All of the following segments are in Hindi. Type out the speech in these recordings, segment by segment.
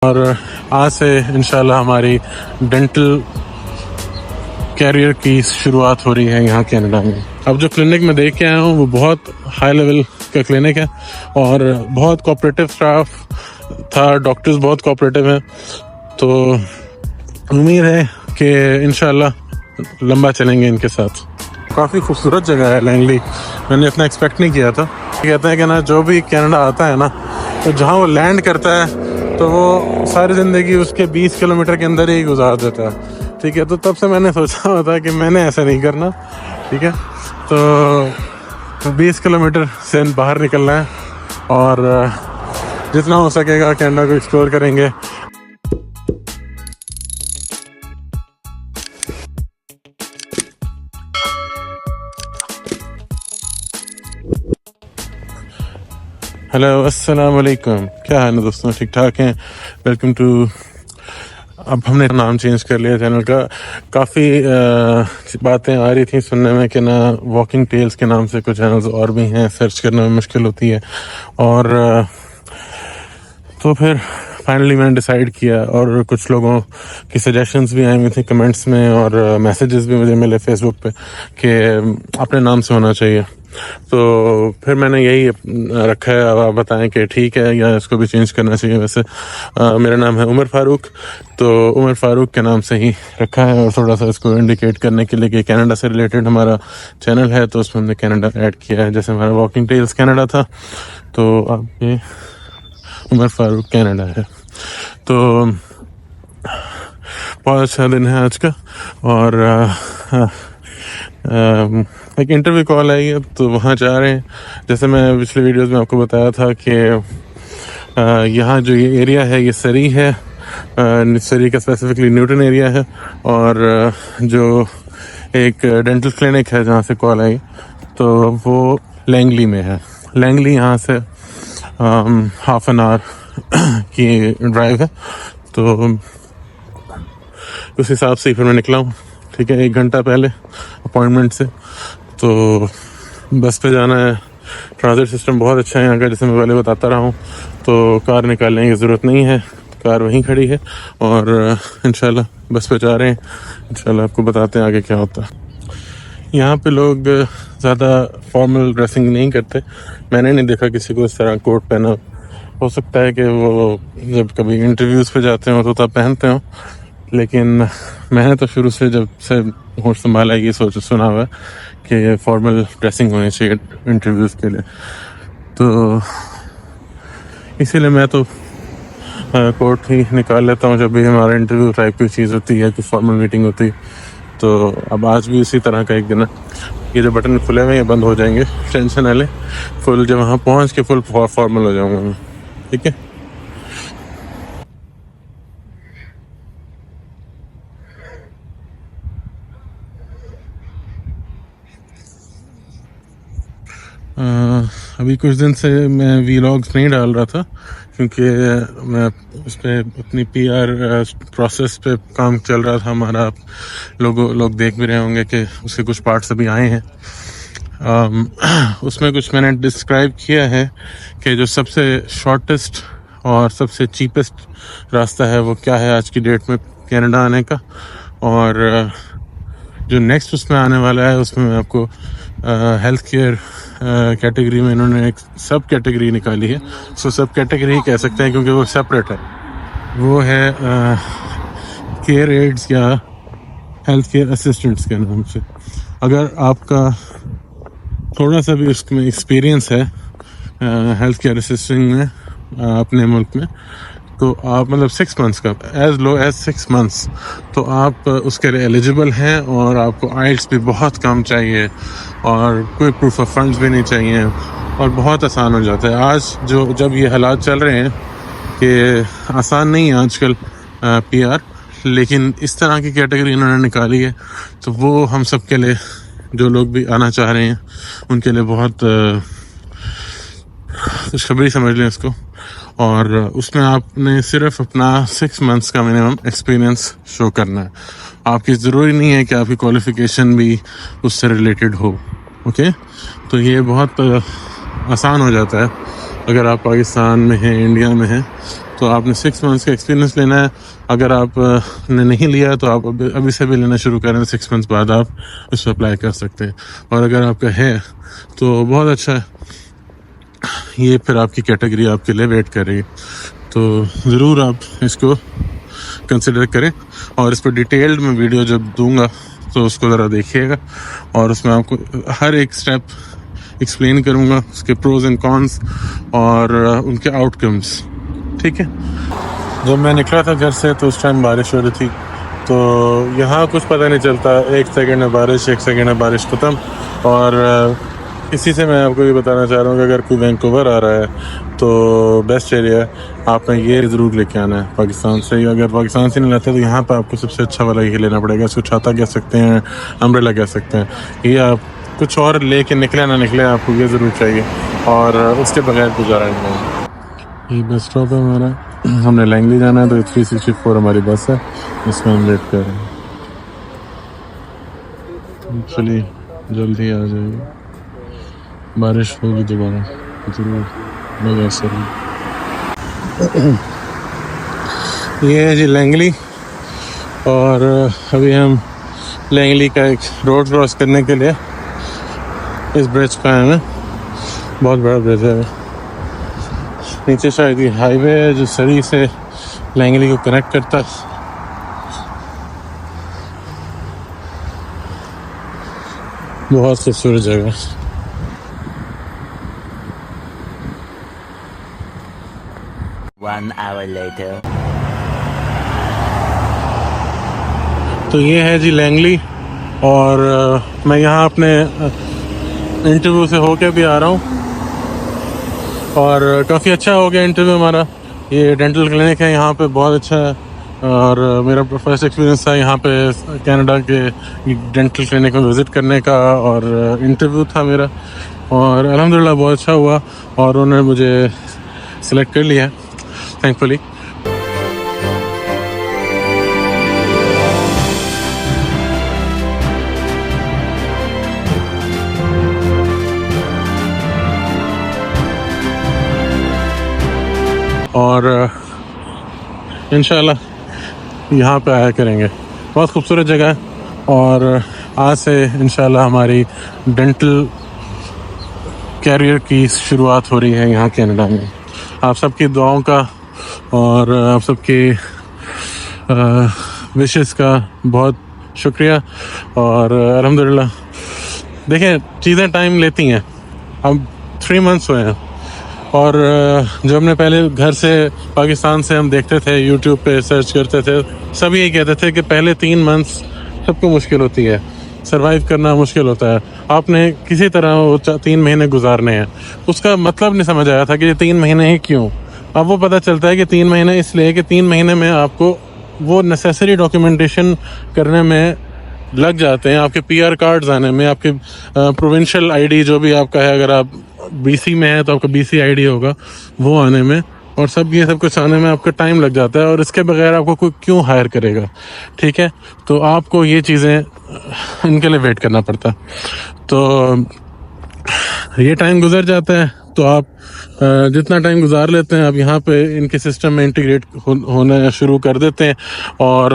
और आज से इंशाल्लाह हमारी डेंटल कैरियर की शुरुआत हो रही है यहाँ कनाडा में। अब जो क्लिनिक में देख के आया हूँ वो बहुत हाई लेवल का क्लिनिक है और बहुत कोऑपरेटिव स्टाफ था, डॉक्टर्स बहुत कोऑपरेटिव हैं, तो उम्मीद है कि इंशाल्लाह लंबा चलेंगे इनके साथ। काफ़ी खूबसूरत जगह है लैंगली, मैंने इतना एक्सपेक्ट नहीं किया था। कहते हैं कि ना जो भी कनाडा आता है ना, तो जहाँ वो लैंड करता है तो वो सारी ज़िंदगी उसके 20 किलोमीटर के अंदर ही गुजार देता है। ठीक है, तो तब से मैंने सोचा हुआ था कि मैंने ऐसा नहीं करना। ठीक है, तो 20 किलोमीटर से बाहर निकलना है और जितना हो सकेगा कनाडा को एक्सप्लोर करेंगे। हेलो, अस्सलाम वालेकुम, क्या हाल है दोस्तों? ठीक ठाक हैं? Welcome to. अब हमने नाम चेंज कर लिया चैनल का। काफ़ी बातें आ रही थी सुनने में कि ना वॉकिंग टेल्स के नाम से कुछ चैनल्स और भी हैं, सर्च करने में मुश्किल होती है। और तो फिर फाइनली मैंने डिसाइड किया और कुछ लोगों की सजेशंस भी आई हुई थी कमेंट्स में और मैसेजेस भी मुझे मिले फेसबुक पे कि अपने नाम से होना चाहिए। तो फिर मैंने यही रखा है। अब आप बताएं कि ठीक है या इसको भी चेंज करना चाहिए। वैसे मेरा नाम है उमर फारूक, तो उमर फारूक के नाम से ही रखा है और थोड़ा सा इसको इंडिकेट करने के लिए कि कनाडा से रिलेटेड हमारा चैनल है, तो उसमें हमने कनाडा ऐड किया है। जैसे हमारा वॉकिंग टेल्स कनाडा था, तो अब ये उमर फारूक कनाडा है। तो बहुत अच्छा दिन है आज का। और एक इंटरव्यू कॉल आई है, तो वहाँ जा रहे हैं। जैसे मैं पिछले वीडियोस में आपको बताया था कि यहाँ जो ये एरिया है ये सरी है, सरी का स्पेसिफिकली न्यूटन एरिया है। और जो एक डेंटल क्लिनिक है जहाँ से कॉल आई, तो वो लैंगली में है। लैंगली यहाँ से हाफ एन आवर की ड्राइव है, तो उस हिसाब से ही फिर मैं निकला हूँ। ठीक है, 1 घंटा पहले अपॉइंटमेंट से। तो बस पे जाना है। ट्रांजिट सिस्टम बहुत अच्छा है यहाँ का, जैसे मैं पहले बताता रहा हूँ। तो कार निकालने की ज़रूरत नहीं है, कार वहीं खड़ी है और इंशाल्लाह बस पे जा रहे हैं। इंशाल्लाह आपको बताते हैं आगे क्या होता है। यहाँ पे लोग ज़्यादा फॉर्मल ड्रेसिंग नहीं करते। मैंने नहीं देखा किसी को इस तरह कोट पहना। हो सकता है कि वो जब कभी इंटरव्यूज़ पे जाते हो तो तब पहनते हो, लेकिन मैंने तो शुरू से जब से होश संभाला ये सुना हुआ है कि फॉर्मल ड्रेसिंग होनी चाहिए इंटरव्यूज़ के लिए। तो इसीलिए मैं तो कोट ही निकाल लेता हूँ जब भी हमारा इंटरव्यू टाइप की चीज़ होती है, कोई फॉर्मल मीटिंग होती है। तो अब आज भी इसी तरह का एक दिन है। ये जो बटन खुले हुए हैं ये बंद हो जाएंगे, टेंशन वाले। फुल जब वहाँ पहुँच के फुल फॉर्मल हो जाऊँगा मैं। ठीक है, अभी कुछ दिन से मैं वीलॉग्स नहीं डाल रहा था क्योंकि मैं उस पर अपनी पीआर प्रोसेस पे काम चल रहा था हमारा। लोग देख भी रहे होंगे कि उसके कुछ पार्ट्स अभी आए हैं। उसमें कुछ मैंने डिस्क्राइब किया है कि जो सबसे शॉर्टेस्ट और सबसे चीपेस्ट रास्ता है वो क्या है आज की डेट में कनाडा आने का। और जो नेक्स्ट उसमें आने वाला है उसमें मैं आपको हेल्थ केयर कैटेगरी में इन्होंने एक सब कैटेगरी निकाली है। सो सब कैटेगरी कह सकते हैं क्योंकि वो सेपरेट है। वो है केयर एड्स या हेल्थ केयर असिस्टेंट्स के नाम से। अगर आपका थोड़ा सा भी उसमें एक्सपीरियंस है हेल्थ केयर असिस्टेंट में अपने मुल्क में, तो आप मतलब 6 मंथ्स का, एज लो एज 6 मंथ्स, तो आप उसके लिए एलिजिबल हैं। और आपको आइल्स भी बहुत कम चाहिए और कोई प्रूफ ऑफ फंड्स भी नहीं चाहिए और बहुत आसान हो जाता है। आज जब ये हालात चल रहे हैं कि आसान नहीं है आजकल पीआर, लेकिन इस तरह की कैटेगरी इन्होंने निकाली है, तो वो हम सब के लिए, जो लोग भी आना चाह रहे हैं उनके लिए बहुत खुशखबरी समझ लें इसको। और उसमें आपने सिर्फ अपना 6 मंथ्स का मिनिमम एक्सपीरियंस शो करना है। आपकी ज़रूरी नहीं है कि आपकी क्वालिफ़िकेशन भी उससे रिलेटेड हो। ओके, तो ये बहुत आसान हो जाता है। अगर आप पाकिस्तान में हैं, इंडिया में हैं, तो आपने 6 मंथ्स का एक्सपीरियंस लेना है। अगर आप ने नहीं लिया तो आप अभी से भी लेना शुरू करें, 6 मंथ्स बाद आप उस पर अप्लाई कर सकते हैं। और अगर आपका है तो बहुत अच्छा है, ये फिर आपकी कैटेगरी आपके लिए वेट कर रही है। तो ज़रूर आप इसको कंसिडर करें, और इस पर डिटेल्ड मैं वीडियो जब दूंगा तो उसको ज़रा देखिएगा, और उसमें आपको हर एक स्टेप एक्सप्लेन करूंगा, उसके प्रोज एंड कॉन्स और उनके आउटकम्स। ठीक है। जब मैं निकला था घर से तो उस टाइम बारिश हो रही थी, तो यहाँ कुछ पता नहीं चलता, 1 सेकंड में बारिश, 1 सेकंड में बारिश ख़त्म। और इसी से मैं आपको ये बताना चाह रहा हूँ कि अगर कोई वैंकूवर आ रहा है तो बेस्ट एरिया है, आपने ये ज़रूर लेके आना है पाकिस्तान से। अगर पाकिस्तान से नहीं लाते तो यहाँ पर आपको सबसे अच्छा वाला ये लेना पड़ेगा। इसको छाता कह सकते हैं, अम्ब्रेला कह सकते हैं। ये आप कुछ और लेके निकले ना निकले, आपको ये ज़रूर चाहिए, और उसके बगैर गुजारा नहीं। ये बस स्टॉप है हमारा, हमने लैंगली जाना है, तो 364 हमारी बस है, इसमें हम वेट कर रहे हैं। चलिए जल्दी आ जाएगी, बारिश होगी दोबारा ज़रूर, मगर सर। ये है जी लैंगली, और अभी हम लैंगली का एक रोड क्रॉस करने के लिए इस ब्रिज पे आए हैं। बहुत बड़ा ब्रिज है। नीचे शायद ये हाईवे है जो सरी से लैंगली को कनेक्ट करता है। बहुत खूबसूरत जगह। One hour later. तो ये है जी लैंगली, और मैं यहाँ अपने इंटरव्यू से होके भी आ रहा हूँ, और काफ़ी अच्छा हो गया इंटरव्यू हमारा। ये डेंटल क्लिनिक है यहाँ पे, बहुत अच्छा है, और मेरा फर्स्ट एक्सपीरियंस था यहाँ पे कनाडा के डेंटल क्लिनिक में विज़िट करने का, और इंटरव्यू था मेरा, और अल्हम्दुलिल्लाह बहुत अच्छा हुआ, और उन्होंने मुझे सिलेक्ट कर लिया थैंकफुली। और इंशाल्लाह यहाँ पे आया करेंगे। बहुत खूबसूरत जगह है, और आज से इंशाल्लाह हमारी डेंटल कैरियर की शुरुआत हो रही है यहाँ कनाडा में। आप सबकी दुआओं का और आप सबके विशेस का बहुत शुक्रिया, और अल्हम्दुलिल्लाह देखें चीज़ें टाइम लेती हैं। अब 3 मंथ्स हुए हैं, और जो हमने पहले घर से पाकिस्तान से हम देखते थे, यूट्यूब पे सर्च करते थे, सब यही कहते थे कि पहले 3 मंथ्स सबको मुश्किल होती है, सरवाइव करना मुश्किल होता है, आपने किसी तरह वो 3 महीने गुजारने हैं। उसका मतलब नहीं समझ आया था कि ये 3 महीने ही क्यों। अब वो पता चलता है कि 3 महीने इसलिए कि 3 महीने में आपको वो नेसेसरी डॉक्यूमेंटेशन करने में लग जाते हैं, आपके PR कार्ड्स आने में, आपके प्रोविंशियल ID जो भी आपका है, अगर आप BC में है तो आपका BC ID होगा, वो आने में, और ये सब कुछ आने में आपका टाइम लग जाता है, और इसके बगैर आपको कोई क्यों हायर करेगा। ठीक है, तो आपको ये चीज़ें इनके लिए वेट करना पड़ता है। तो ये टाइम गुजर जाता है, तो आप जितना टाइम गुजार लेते हैं आप यहाँ पे इनके सिस्टम में इंटीग्रेट होना शुरू कर देते हैं। और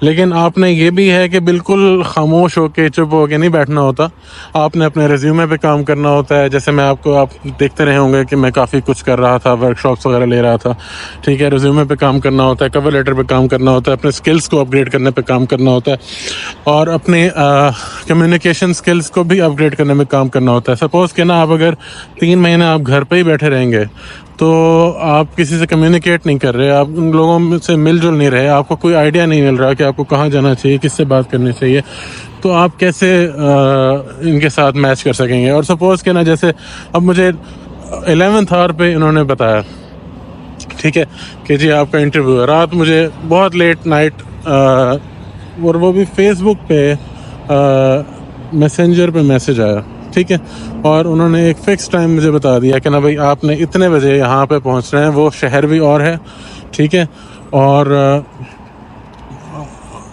लेकिन आपने ये भी है कि बिल्कुल खामोश होके चुप होके नहीं बैठना होता, आपने अपने रिज्यूमे पे काम करना होता है। जैसे मैं आप देखते रहे होंगे कि मैं काफ़ी कुछ कर रहा था, वर्कशॉप्स वगैरह ले रहा था। ठीक है, रिज्यूमे पे काम करना होता है, कवर लेटर पे काम करना होता है, अपने स्किल्स को अपग्रेड करने पे काम करना होता है, और अपने कम्युनिकेशन स्किल्स को भी अपग्रेड करने में काम करना होता है। सपोज़ कि ना आप अगर 3 महीने आप घर पे ही बैठे रहेंगे तो आप किसी से कम्युनिकेट नहीं कर रहे, आप उन लोगों से मिलजुल नहीं रहे, आपको कोई आइडिया नहीं मिल रहा कि आपको कहाँ जाना चाहिए, किससे बात करनी चाहिए, तो आप कैसे इनके साथ मैच कर सकेंगे। और सपोज़ कि ना जैसे अब मुझे 11th आवर पे इन्होंने बताया, ठीक है, कि जी आपका इंटरव्यू है। रात मुझे बहुत लेट नाइट, और वो भी फेसबुक पे मैसेंजर पे मैसेज आया, ठीक है, और उन्होंने एक फ़िक्स टाइम मुझे बता दिया कि ना भाई आपने इतने बजे यहाँ पे पहुँचना है। वो शहर भी और है, ठीक है, और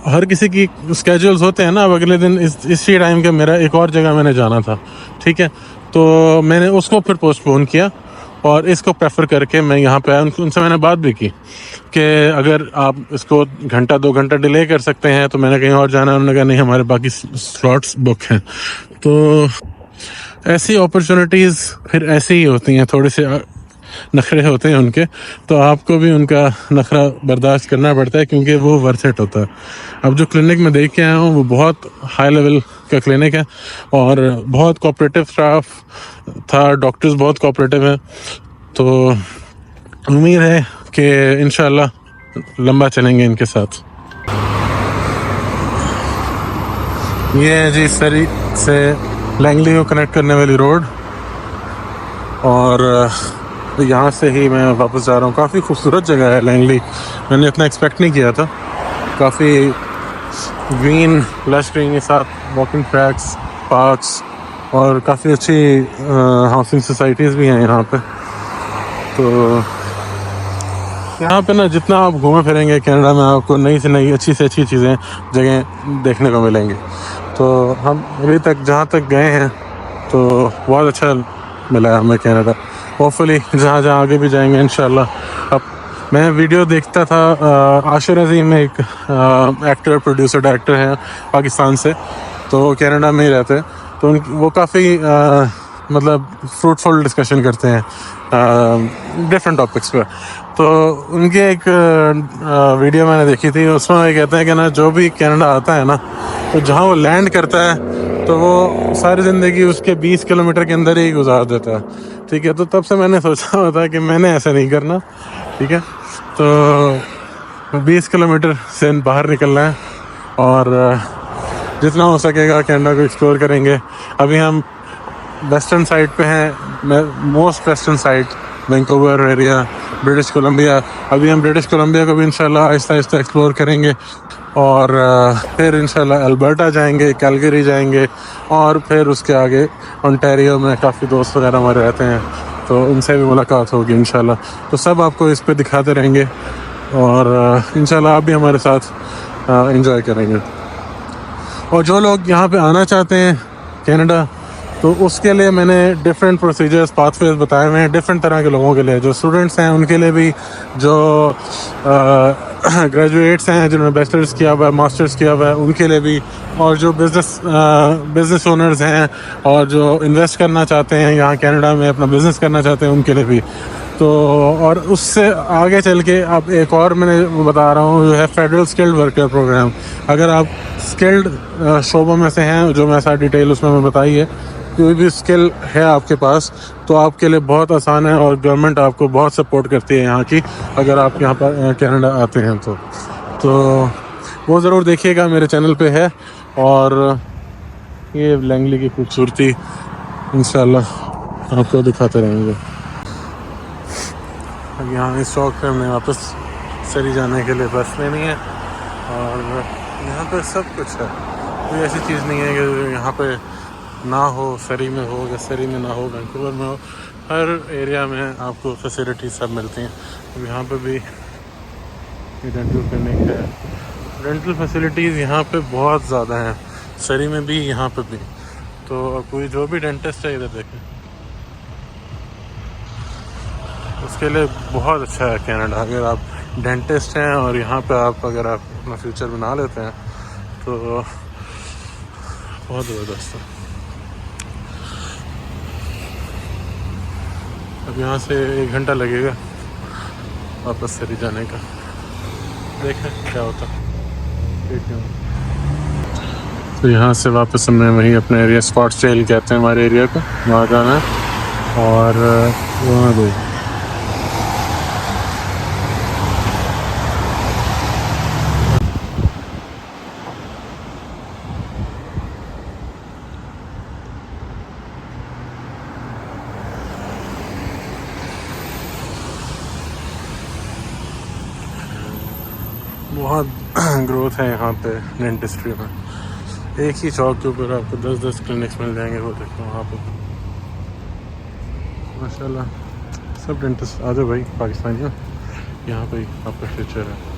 हर किसी की स्केड्यूल्स होते हैं ना। अब अगले दिन इसी टाइम के मेरा एक और जगह मैंने जाना था, ठीक है, तो मैंने उसको फिर पोस्टपोन किया, और इसको प्रेफर करके मैं यहाँ पे आया। उनसे मैंने बात भी की कि अगर आप इसको घंटा 2 घंटा डिले कर सकते हैं तो मैंने कहीं और जाना है। उन्होंने कहा नहीं, हमारे बाकी स्लॉट्स बुक हैं। तो ऐसी अपॉर्चुनिटीज़ फिर ऐसे ही होती हैं, थोड़े से नखरे होते हैं उनके, तो आपको भी उनका नखरा बर्दाश्त करना पड़ता है क्योंकि वो वर्थ इट होता है। अब जो क्लिनिक में देख के आया हूँ वो बहुत हाई लेवल का क्लिनिक है और बहुत कोऑपरेटिव स्टाफ था, डॉक्टर्स बहुत कोऑपरेटिव हैं। तो उम्मीद है कि इंशाल्लाह लंबा चलेंगे इनके साथ। ये है जी सरी से लैंगली को कनेक्ट करने वाली रोड और यहाँ से ही मैं वापस जा रहा हूँ। काफ़ी खूबसूरत जगह है लैंगली, मैंने इतना एक्सपेक्ट नहीं किया था। काफ़ी ग्रीन लश ग्रीन के साथ वॉकिंग ट्रैक्स, पार्क्स और काफ़ी अच्छी हाउसिंग सोसाइटीज़ भी हैं यहाँ पे। तो यहाँ पे ना जितना आप घूमे फिरेंगे कनाडा में, आपको नई से नई अच्छी से अच्छी चीज़ें जगह देखने को मिलेंगी। तो हम अभी तक जहाँ तक गए हैं तो बहुत अच्छा मिला हमें कनाडा। होपफुली जहाँ जहाँ आगे भी जाएंगे इंशाल्लाह। अब मैं वीडियो देखता था, आशिर अजीम एक एक्टर प्रोड्यूसर डायरेक्टर हैं पाकिस्तान से, तो कनाडा में ही रहते हैं। तो वो काफ़ी मतलब फ्रूटफुल डिस्कशन करते हैं डिफरेंट टॉपिक्स पर। तो उनकी एक वीडियो मैंने देखी थी, उसमें वो कहते हैं कि ना जो भी कनाडा आता है ना, तो जहाँ वो लैंड करता है तो वो सारी ज़िंदगी उसके 20 किलोमीटर के अंदर ही गुजार देता है। ठीक है, तो तब से मैंने सोचा हुआ था कि मैंने ऐसा नहीं करना। ठीक है, तो 20 किलोमीटर से बाहर निकलना है और जितना हो सकेगा कनाडा को एक्सप्लोर करेंगे। अभी हम वेस्टर्न साइड पे हैं, most western side Vancouver area, British Columbia. अभी हम ब्रिटिश कोलंबिया को भी इंशाल्लाह आहिस्ता आहिस्ता एक्सप्लोर करेंगे और फिर इंशाल्लाह अल्बर्टा जाएंगे, कैलगरी जाएंगे और फिर उसके आगे ओंटारियो में काफ़ी दोस्त वगैरह हमारे रहते हैं, तो उनसे भी मुलाकात होगी इंशाल्लाह। तो सब आपको इस पे दिखाते रहेंगे और इंशाल्लाह आप भी हमारे साथ एंजॉय करेंगे। और जो लोग यहाँ पे आना चाहते हैं कनाडा, तो उसके लिए मैंने डिफरेंट प्रोसीजर्स, पाथवेज बताए हुए हैं डिफरेंट तरह के लोगों के लिए। जो स्टूडेंट्स हैं उनके लिए भी, जो ग्रेजुएट्स हैं जिन्होंने बैचलर्स किया हुआ है, मास्टर्स किया हुआ है, उनके लिए भी, और जो बिज़नेस ओनर्स हैं और जो इन्वेस्ट करना चाहते हैं यहाँ कनाडा में, अपना बिज़नेस करना चाहते हैं, उनके लिए भी। तो और उससे आगे चल के अब एक और मैंने बता रहा हूँ, जो है फेडरल स्किल्ड वर्कर प्रोग्राम। अगर आप स्किल्ड शोबों में से हैं, जो मैं सारी डिटेल उसमें मैं बताई है, कोई भी स्किल है आपके पास तो आपके लिए बहुत आसान है और गवर्नमेंट आपको बहुत सपोर्ट करती है यहाँ की, अगर आप यहाँ पर कनाडा आते हैं तो वो ज़रूर देखिएगा, मेरे चैनल पे है। और ये लैंगली की खूबसूरती इंशाल्लाह आपको दिखाते रहेंगे। अब यहाँ इस चौक पे हमने वापस सरी जाने के लिए बस लेनी है और यहाँ पे सब कुछ है, कोई ऐसी चीज़ नहीं है कि यहाँ पे ना हो, सरी में हो या सरी में ना हो, वैंकूवर में हो। हर एरिया में आपको फैसिलिटी सब मिलती हैं। अब यहाँ पे भी डेंटल क्लिनिक है, डेंटल फैसिलिटीज़ यहाँ पे बहुत ज़्यादा हैं, सरी में भी, यहाँ पे भी। तो कोई जो भी डेंटिस्ट है इधर देखें, उसके लिए बहुत अच्छा है कनाडा। अगर आप डेंटिस्ट हैं और यहाँ पे आप अगर आप अपना फ्यूचर बना लेते हैं तो बहुत ज़बरदस्त है। अब यहाँ से 1 घंटा लगेगा वापस सरी जाने का, देखें क्या होता है। तो यहाँ से वापस हमने वहीं अपने एरिया, स्कॉट्सडेल कहते हैं हमारे एरिया को, वहाँ जाना है और वहाँ गई। बहुत ग्रोथ है यहाँ पे डेंटिस्ट्री में। एक ही चौक के ऊपर आपको 10-10 क्लिनिक्स मिल जाएंगे, वो देखो वहाँ पे माशाल्लाह। सब डेंटिस्ट आ जाओ भाई पाकिस्तानियों, यहाँ पे आपका फ्यूचर है।